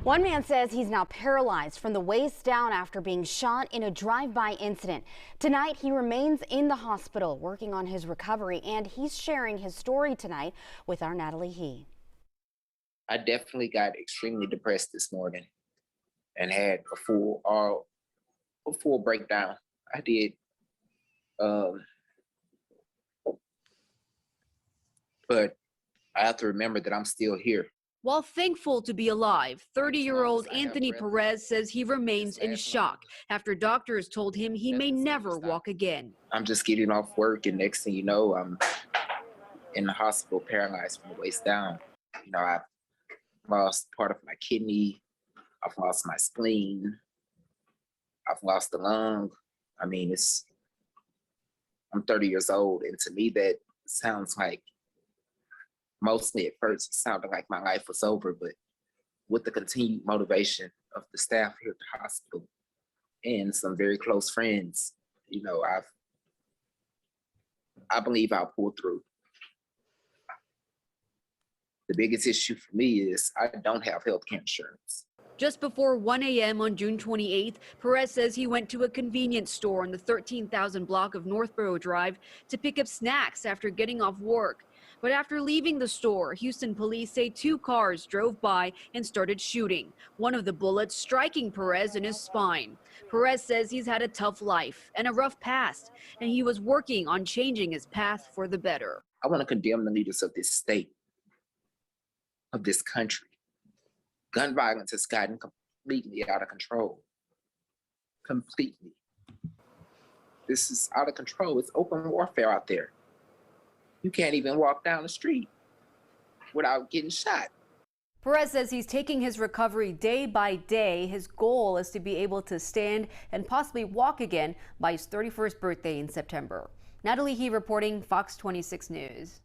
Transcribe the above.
One man says he's now paralyzed from the waist down after being shot in a drive-by incident. Tonight, he remains in the hospital working on his recovery, and he's sharing his story tonight with our Natalie Hee. I definitely got extremely depressed this morning and had a full breakdown. I did, but I have to remember that I'm still here. While thankful to be alive, 30-year-old Anthony Perez says he remains in shock after doctors told him he may never walk again. I'm just getting off work, and next thing you know, I'm in the hospital paralyzed from the waist down. You know, I've lost part of my kidney, I've lost my spleen, I've lost a lung. I mean, I'm 30 years old, and to me that sounds like, mostly at first, it sounded like my life was over, but with the continued motivation of the staff here at the hospital and some very close friends, you know, I believe I'll pull through. The biggest issue for me is I don't have health care insurance. Just before 1 a.m. on June 28th, Perez says he went to a convenience store on the 13,000 block of Northborough Drive to pick up snacks after getting off work. But after leaving the store, Houston police say 2 cars drove by and started shooting, one of the bullets striking Perez in his spine. Perez says he's had a tough life and a rough past, and he was working on changing his path for the better. I want to condemn the leaders of this state, of this country. Gun violence has gotten completely out of control. Completely. This is out of control. It's open warfare out there. You can't even walk down the street without getting shot. Perez says he's taking his recovery day by day. His goal is to be able to stand and possibly walk again by his 31st birthday in September. Natalie Hee reporting, Fox 26 News.